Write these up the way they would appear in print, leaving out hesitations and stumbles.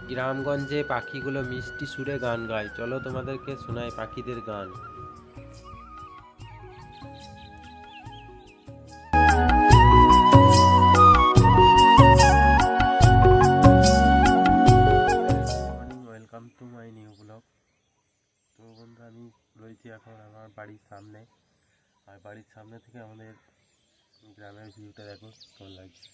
গ্রামগঞ্জে পাখিগুলো মিষ্টি সুরে গান গায়, চলো তোমাদেরকে শোনাই পাখিদের গান। Morning, welcome to my new blog. তো বন্ধু, আমি রয়েছি এখন আমার বাড়ির সামনে, আর বাড়ির সামনে থেকে আমাদের গ্রামের ভিউটা দেখো কেমন লাগছে।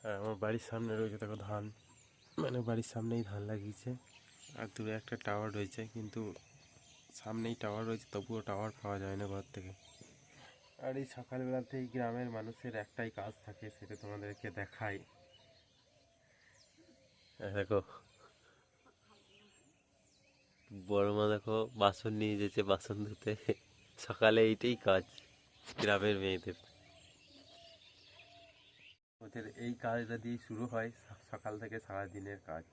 আর আমার বাড়ির সামনে রয়েছে দেখো ধান, মানে বাড়ির সামনেই ধান লাগিয়েছে। আর দূরে একটা টাওয়ার রয়েছে, কিন্তু সামনেই টাওয়ার রয়েছে তবুও টাওয়ার পাওয়া যায় না ঘর থেকে। আর এই সকালবেলাতেই গ্রামের মানুষের একটাই কাজ থাকে, সেটা তোমাদেরকে দেখাই। দেখো বড় মা দেখো বাসন নিয়ে যেতে, বাসন ধুতে। সকালে এইটাই কাজ গ্রামের মেয়েদের। ওদের এই কাজটা দিয়ে শুরু হয় সকাল থেকে সারা দিনের কাজ।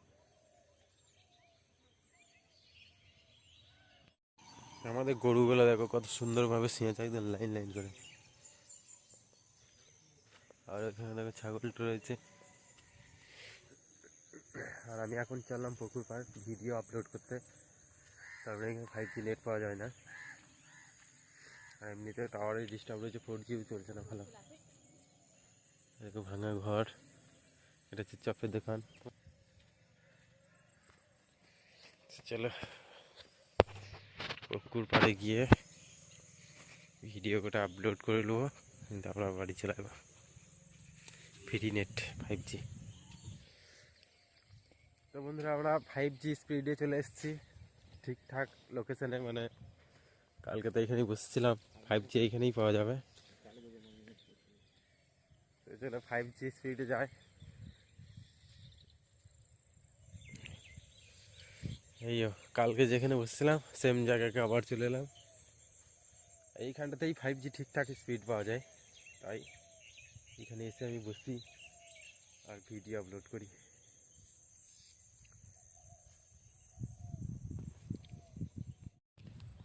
আমাদের গরুগুলো দেখো কত সুন্দরভাবে সিঁয়েছে একদম লাইন লাইন করে। আর এখানে দেখো ছাগলটা রয়েছে। আর আমি এখন চললাম পুকুর পাড় ভিডিও আপলোড করতে, তারপরে এখানে 5G নেট পাওয়া যায় না, আর এমনিতে টাওয়ারের ডিস্টার্ব রয়েছে, 4Gও চলছে না ভালো। দেখো ভাঙা ঘর, এটা হচ্ছে চপের দোকান। চলো পুকুর পাড়ে গিয়ে ভিডিও করে আপলোড করে নেবো, তারপর বাড়ি চলে যাবো। Free net 5G। তো বন্ধুরা, আমরা 5G স্পিডে চলে এসেছি ঠিকঠাক লোকেশনে, মানে কালকে তো এখানেই বসেছিলাম। 5G এইখানেই পাওয়া যাবে। চলো 5G স্পিডে যায়। এই কালকে যেখানে বসেছিলাম সেম জায়গাকে আবার চলে এলাম। এইখানটাতেই 5G ঠিকঠাক স্পিড পাওয়া যায়, তাই এখানে এসে আমি বসি আর ভিডিও আপলোড করি।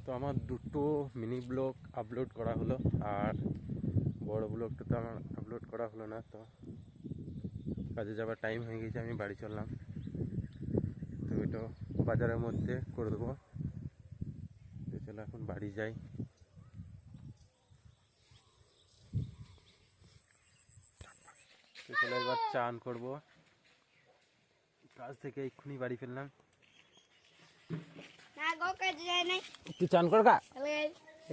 তো আমার দুটো মিনি ব্লগ আপলোড করা হলো, আর বড় ব্লগটা তো আমার আপলোড করা হলো না। তো কাজে যাবার টাইম হয়ে গেছে, আমি বাড়ি চললাম। তো এটা বাজারের মধ্যে করে দেবো। তো চলো এখন বাড়ি যাই। তো চলো এবার চান করবো, কাজ থেকে এক্ষুনি বাড়ি ফেললাম। তুই চান কর কা?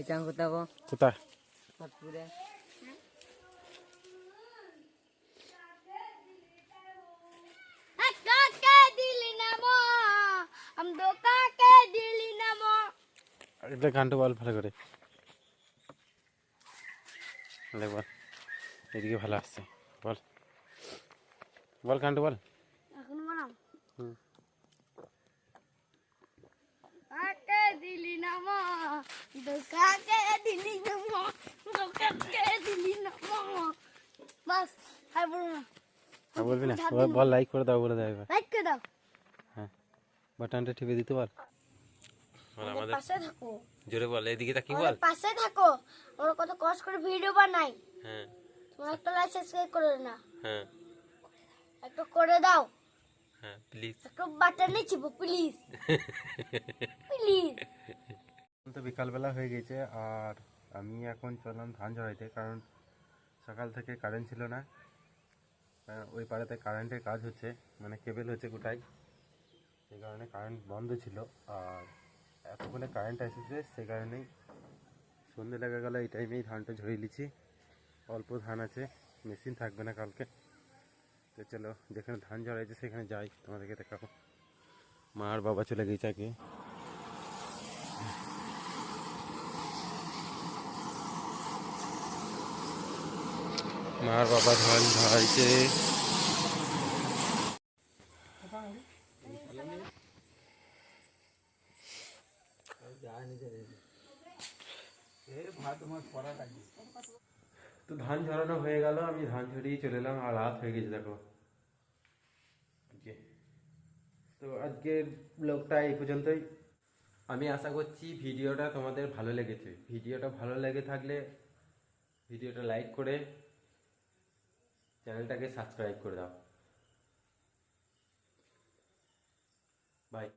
চান করতে হবো কোথায়? এটা গানটা বল ভালো করে, বল এদিকে ভালো আসছে। বল বল গানটা বল। এখন বলাম হুম। কাকে দিলি না মা কাকে দিলি না মা কাকে দিলি না মা বাস আর বলবো না। বলবি না, বল লাইক করে দাও, বলে দাও এবার। লাইক করে দাও, হ্যাঁ, বাটনটা টিপে দিতে বল। আমাদের পাশে থাকো, জোরে বল, এদিকে তাকিয়ে বল। আমাদের পাশে থাকো, আমরা কত কষ্ট করে ভিডিও বানাই। হ্যাঁ তোমরা একটা লাইক সাবস্ক্রাইব করে না, হ্যাঁ একটু করে দাও, হ্যাঁ প্লিজ। একটু বাটনে চিপো প্লিজ প্লিজ। তো বিকালবেলা হয়ে গেছে, আর আমি এখন চললাম ধান ঝরাইতে, কারণ সকাল থেকে কারেন্ট ছিল না। ওই পাড়াতে কারেন্টের কাজ হচ্ছে, মানে কেবেল হচ্ছে গোটাই, সেই কারণে কারেন্ট বন্ধ ছিল। আর এতক্ষণে কারেন্ট এসেছে, সেই কারণেই সন্ধে লেগে গেল। এই টাইমেই ধানটা ঝরিয়ে নিচ্ছি, অল্প ধান আছে, মেশিন থাকবে না কালকে। তো চলো যেখানে ধান ঝরাইছে সেখানে যাই, তোমাদেরকে দেখাবো। মা আর বাবা চলে গেছে আগে। মা আর বাবা ধান ঝরাইছে। তো ধান ঝরানো হয়ে গেল, আমি ধান ঝরিয়ে চলে এলাম, আর রাত হয়ে গেছে দেখো। তো তো আজকের ব্লগটা এই পর্যন্তই। আমি আশা করছি ভিডিওটা তোমাদের ভালো লেগেছে। ভিডিওটা ভালো লেগে থাকলে ভিডিওটা লাইক করে চ্যানেলটাকে সাবস্ক্রাইব করে দাও। বাই।